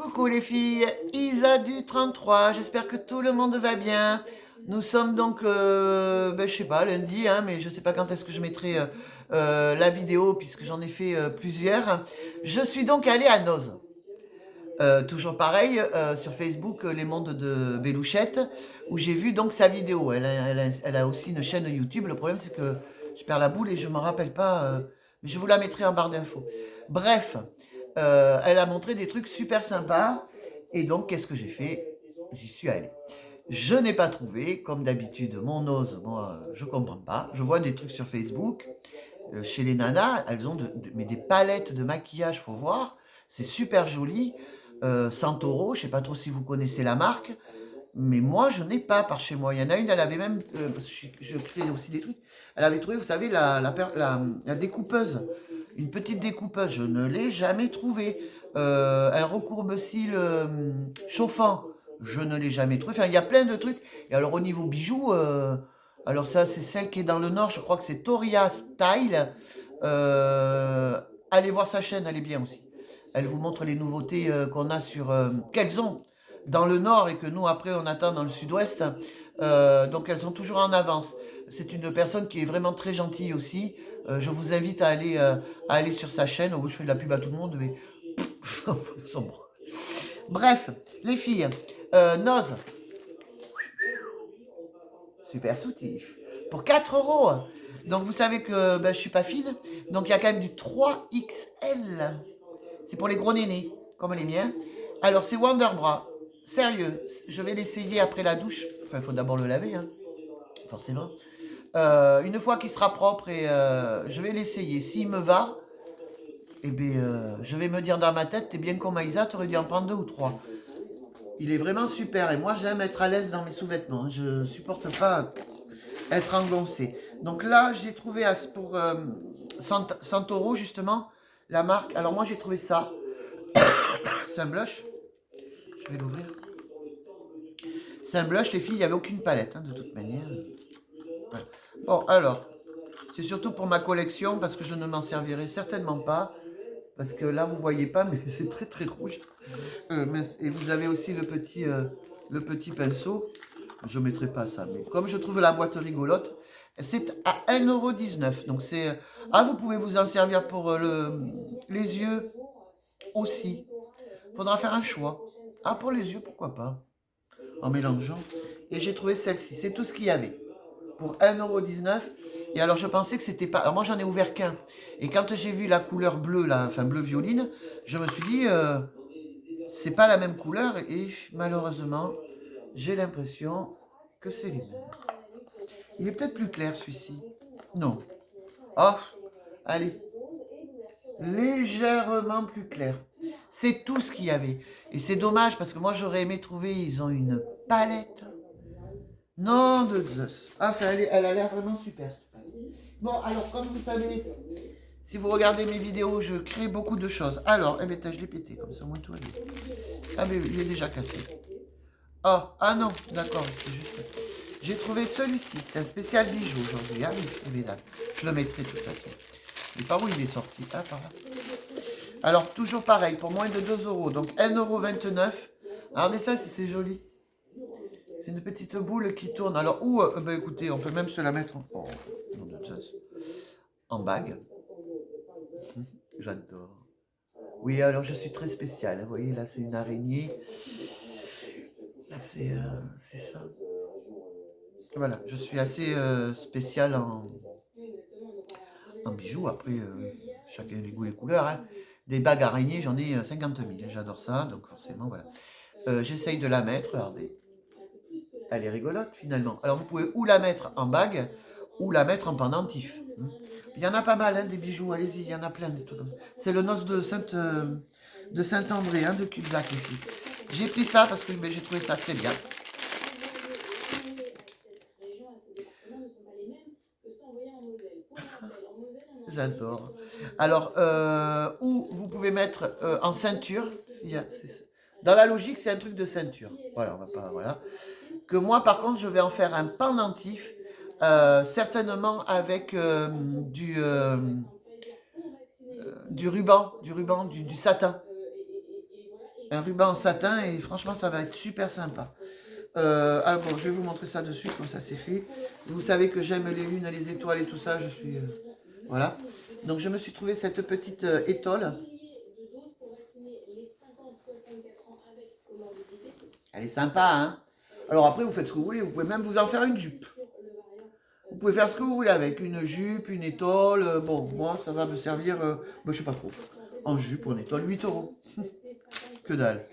Coucou les filles, Isa du 33, j'espère que tout le monde va bien. Nous sommes donc, je sais pas, lundi, hein, mais je sais pas quand est-ce que je mettrai la vidéo puisque j'en ai fait plusieurs. Je suis donc allée à Noz. Toujours pareil, sur Facebook, Les Mondes de Bélouchette, où j'ai vu donc sa vidéo. Elle a aussi une chaîne YouTube. Le problème, c'est que je perds la boule et je ne me rappelle pas. Mais je vous la mettrai en barre d'infos. Bref, elle a montré des trucs super sympas. Et donc, qu'est-ce que j'ai fait? J'y suis allée. Je n'ai pas trouvé, comme d'habitude, mon ose. Moi, je comprends pas. Je vois des trucs sur Facebook. Chez les nanas, elles ont mais des palettes de maquillage, faut voir. C'est super joli. Santoro, je sais pas trop si vous connaissez la marque, mais moi je n'ai pas par chez moi. Il y en a une, elle avait même, je crée aussi des trucs, elle avait trouvé, vous savez, la découpeuse, une petite découpeuse, je ne l'ai jamais trouvée. Un recourbe-cils chauffant, je ne l'ai jamais trouvé. Enfin, il y a plein de trucs. Et alors au niveau bijoux, alors ça c'est celle qui est dans le nord, je crois que c'est Toria Style. Allez voir sa chaîne, elle est bien aussi. Elle vous montre les nouveautés qu'on a qu'elles ont dans le nord et que nous après on attend dans le sud-ouest. Donc elles sont toujours en avance. C'est une personne qui est vraiment très gentille aussi. Je vous invite à aller sur sa chaîne. Oh, je fais de la pub à tout le monde, mais bref, les filles, Noz, super soutif. Pour 4 euros. Donc vous savez que je suis pas fine. Donc il y a quand même du 3XL. C'est pour les gros nénés, comme les miens. Alors, c'est Wonderbra. Sérieux, je vais l'essayer après la douche. Enfin, il faut d'abord le laver, hein, forcément. Une fois qu'il sera propre, et je vais l'essayer. S'il me va, eh bien, je vais me dire dans ma tête, t'es bien comme Aïsa, t'aurais dû en prendre 2 ou 3. Il est vraiment super. Et moi, j'aime être à l'aise dans mes sous-vêtements. Hein. Je supporte pas être engoncé. Donc là, j'ai trouvé pour Santoro, justement, la marque. Alors moi, j'ai trouvé ça. C'est un blush. Je vais l'ouvrir. C'est un blush, les filles, il n'y avait aucune palette, hein, de toute manière. Voilà. Bon, alors, c'est surtout pour ma collection, parce que je ne m'en servirai certainement pas. Parce que là, vous voyez pas, mais c'est très très rouge. Et vous avez aussi le petit pinceau. Je ne mettrai pas ça, mais comme je trouve la boîte rigolote, c'est à 1,19 €. Donc c'est... Ah, vous pouvez vous en servir pour les yeux aussi. Faudra faire un choix. Ah, pour les yeux, pourquoi pas? En mélangeant. Et j'ai trouvé celle-ci. C'est tout ce qu'il y avait. Pour 1,19 €. Et alors, je pensais que c'était pas... Alors, moi, j'en ai ouvert qu'un. Et quand j'ai vu la couleur bleue, là, enfin bleu violine, je me suis dit, c'est pas la même couleur. Et malheureusement, j'ai l'impression que c'est les mêmes. Il est peut-être plus clair, celui-ci. Non. Oh, allez. Légèrement plus clair. C'est tout ce qu'il y avait. Et c'est dommage parce que moi j'aurais aimé trouver, ils ont une palette. Non de Zeus. Enfin, elle a l'air vraiment super. Bon, alors comme vous savez, si vous regardez mes vidéos, je crée beaucoup de choses. Alors, eh bien, je l'ai pété comme ça, moi tout allait. Ah mais il est déjà cassé. Oh, ah non, d'accord, c'est juste... J'ai trouvé celui-ci, c'est un spécial bijou aujourd'hui. Ah oui, évidemment. Je le mettrai de toute façon. Mais par où il est sorti? Ah, par là. Alors, toujours pareil, pour moins de 2 €. Donc, 1,29 €. Ah, mais ça, c'est joli. C'est une petite boule qui tourne. Alors, écoutez, on peut même se la mettre en bague. J'adore. Oui, alors, je suis très spéciale. Vous voyez, là, c'est une araignée. Là, c'est ça. Voilà, je suis assez spéciale en bijoux. Après, chacun les goûts et les couleurs. Hein. Des bagues araignées, j'en ai 50 000. J'adore ça, donc forcément, voilà. J'essaye de la mettre, regardez. Elle est rigolote, finalement. Alors, vous pouvez ou la mettre en bague, ou la mettre en pendentif. Il y en a pas mal, hein, des bijoux. Allez-y, il y en a plein. C'est le noce de Saint-André, hein, de Cubzac, les filles. J'ai pris ça parce que j'ai trouvé ça très bien. J'adore. Alors, ou vous pouvez mettre en ceinture. Dans la logique, c'est un truc de ceinture. Voilà, on va pas. Voilà. Que moi, par contre, je vais en faire un pendentif. Certainement avec du ruban, du satin. Un ruban en satin et franchement, ça va être super sympa. Alors bon, je vais vous montrer ça de suite, comme ça c'est fait. Vous savez que j'aime les lunes, les étoiles et tout ça, je suis... voilà. Donc je me suis trouvé cette petite étole. Elle est sympa, hein. Alors après, vous faites ce que vous voulez, vous pouvez même vous en faire une jupe. Vous pouvez faire ce que vous voulez avec une jupe, une étole. Bon, moi, ça va me servir, je sais pas trop. En jupe ou en étole, 8 euros. Que dalle.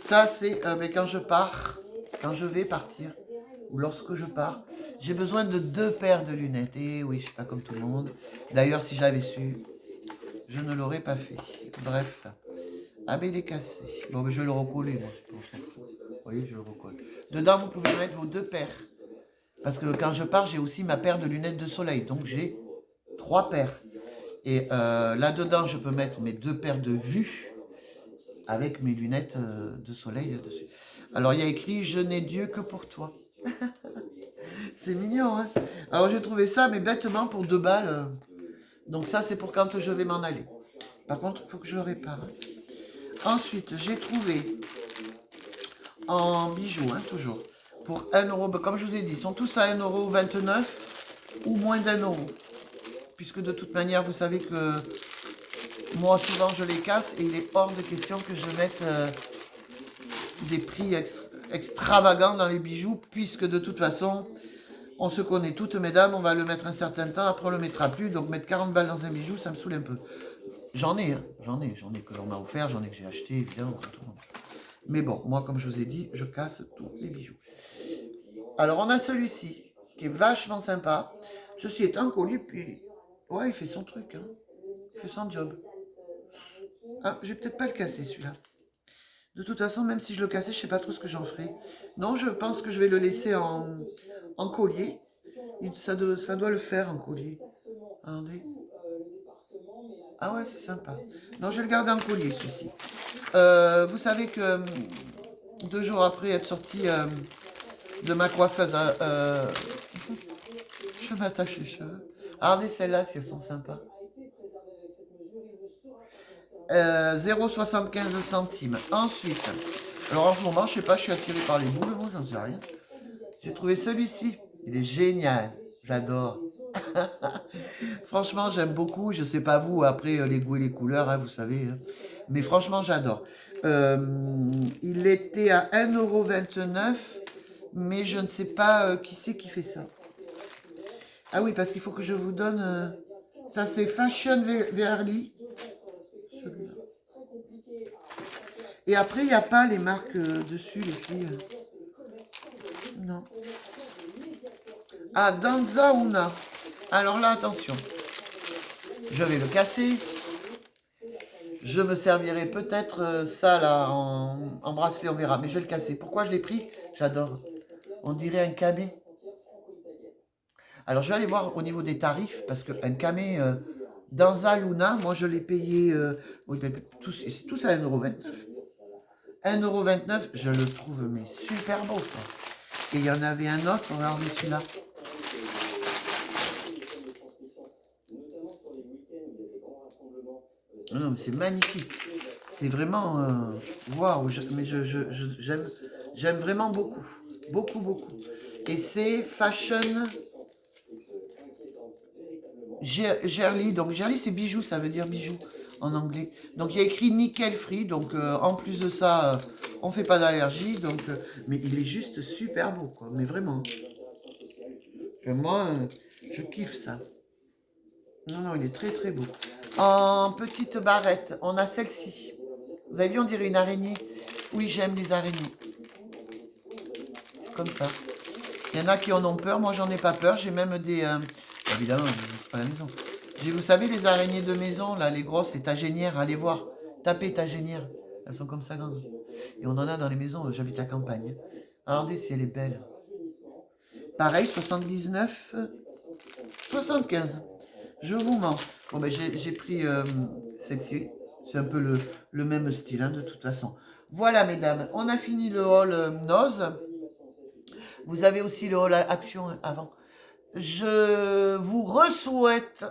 Ça, c'est mais quand je pars, quand je vais partir, ou lorsque je pars, j'ai besoin de 2 paires de lunettes. Et oui, je suis pas comme tout le monde. D'ailleurs, si j'avais su, je ne l'aurais pas fait. Bref. Ah, mais il est cassé. Bon, mais je vais le recoller, moi, c'est pour ça. Vous voyez, je le recolle. Dedans, vous pouvez mettre vos 2 paires. Parce que quand je pars, j'ai aussi ma paire de lunettes de soleil. Donc, j'ai 3 paires. Et là-dedans, je peux mettre mes 2 paires de vues avec mes lunettes de soleil dessus. Alors, il y a écrit « Je n'ai Dieu que pour toi ». C'est mignon, hein. Alors, j'ai trouvé ça, mais bêtement, pour 2 balles. Donc, ça, c'est pour quand je vais m'en aller. Par contre, il faut que je le répare. Ensuite, j'ai trouvé en bijoux, hein, toujours, pour 1 euro. Comme je vous ai dit, ils sont tous à 1,29 € ou moins d'1 euro. Puisque de toute manière, vous savez que moi, souvent, je les casse et il est hors de question que je mette des prix extravagants dans les bijoux, puisque de toute façon, on se connaît toutes, mesdames, on va le mettre un certain temps, après on le mettra plus, donc mettre 40 balles dans un bijou, ça me saoule un peu. J'en ai que l'on m'a offert, j'en ai que j'ai acheté, évidemment. Mais bon, moi, comme je vous ai dit, je casse tous les bijoux. Alors, on a celui-ci, qui est vachement sympa. Ceci est un collier, puis... ouais, il fait son truc, hein. Il fait son job. Ah, je vais peut-être pas le casser, celui-là. De toute façon, même si je le cassais, je sais pas trop ce que j'en ferai. Non, je pense que je vais le laisser en collier. Ça doit le faire, en collier. Attendez. Ah ouais, c'est sympa. Non, je vais le garder en collier, celui-ci. Vous savez que 2 jours après être sorti de ma coiffeuse, je m'attache les cheveux. Regardez celles-là, si elles sont sympas. 0,75 centimes. Ensuite, alors en ce moment, je sais pas, je suis attiré par les boules, moi, j'en sais rien. J'ai trouvé celui-ci. Il est génial. J'adore. Franchement, j'aime beaucoup. Je sais pas vous, après les goûts et les couleurs, hein, vous savez. Hein. Mais franchement, j'adore. Il était à 1,29 €, mais je ne sais pas qui c'est qui fait ça. Ah oui, parce qu'il faut que je vous donne... ça, c'est Fashion Verly. Et après, il n'y a pas les marques dessus, les filles. Non. Ah, Danza Una. Alors là, attention. Je vais le casser. Je me servirai peut-être ça là en bracelet, on verra. Mais je vais le casser. Pourquoi je l'ai pris? J'adore. On dirait un camé. Alors je vais aller voir au niveau des tarifs. Parce qu'un camé Danza Luna, moi je l'ai payé. Oui, c'est tous à 1,29 €. 1,29 €, je le trouve mais super beau ça. Et il y en avait un autre, regardez celui-là. Non, c'est magnifique. C'est vraiment... waouh, mais j'aime vraiment beaucoup. Beaucoup, beaucoup. Et c'est Fashion Gerly. Donc Gerly, c'est bijoux, ça veut dire bijoux en anglais. Donc il y a écrit nickel free. Donc en plus de ça, on fait pas d'allergie. Donc, mais il est juste super beau, quoi. Mais vraiment. Enfin, moi, je kiffe ça. Non, non, il est très très beau. En petite barrette, on a celle-ci. Vous avez vu, on dirait une araignée. Oui, j'aime les araignées. Comme ça. Il y en a qui en ont peur, moi j'en ai pas peur. J'ai même des... évidemment, c'est pas la maison. J'ai, vous savez, les araignées de maison, là, les grosses, les tagénières, allez voir. Tapez tagénières. Elles sont comme ça grandes. Et on en a dans les maisons, j'habite la campagne. Regardez si elle est belle. Pareil, 79, 75. Je vous mens. Bon, ben j'ai pris celle-ci. C'est un peu le même style, hein, de toute façon. Voilà, mesdames. On a fini le haul Nose. Vous avez aussi le haul Action avant. Je vous re-souhaite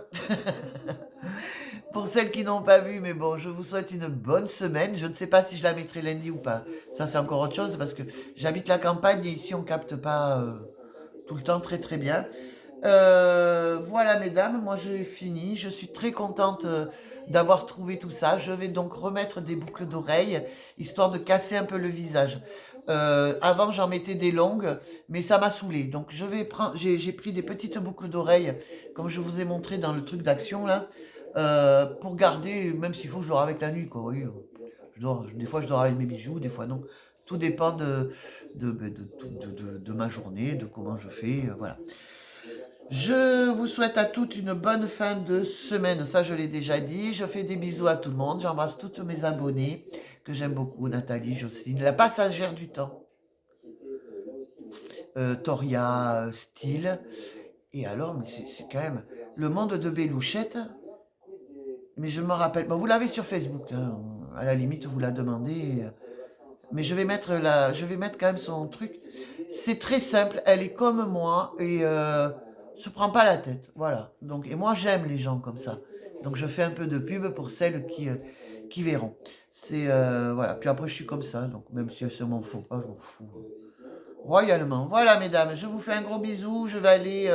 Pour celles qui n'ont pas vu, mais bon, je vous souhaite une bonne semaine. Je ne sais pas si je la mettrai lundi ou pas. Ça, c'est encore autre chose parce que j'habite la campagne et ici, on capte pas tout le temps très très bien. Voilà, mesdames, moi j'ai fini. Je suis très contente d'avoir trouvé tout ça. Je vais donc remettre des boucles d'oreilles, histoire de casser un peu le visage. Avant, j'en mettais des longues, mais ça m'a saoulé. Donc, je vais prendre, j'ai pris des petites boucles d'oreilles, comme je vous ai montré dans le truc d'action là, pour garder, même s'il faut que je dors avec la nuit, quoi. Oui, des fois, je dors avec mes bijoux, des fois non. Tout dépend de ma journée, de comment je fais, voilà. Je vous souhaite à toutes une bonne fin de semaine, ça je l'ai déjà dit. Je fais des bisous à tout le monde, j'embrasse toutes mes abonnés, que j'aime beaucoup, Nathalie, Jocelyne, la passagère du temps, Toria, Style. Et alors, mais c'est quand même le monde de Bélouchette, mais je me rappelle, bon, vous l'avez sur Facebook, hein, à la limite vous la demandez, mais je vais mettre quand même son truc. C'est très simple, elle est comme moi et se prend pas la tête, voilà. Donc et moi j'aime les gens comme ça. Donc je fais un peu de pub pour celles qui verront. C'est voilà. Puis après je suis comme ça, donc même si elles se m'en font pas, je m'en fous royalement. Voilà mesdames, je vous fais un gros bisou. Je vais aller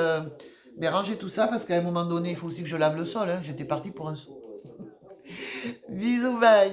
ranger tout ça parce qu'à un moment donné il faut aussi que je lave le sol. Hein. J'étais parti pour un saut. Bisous, bye.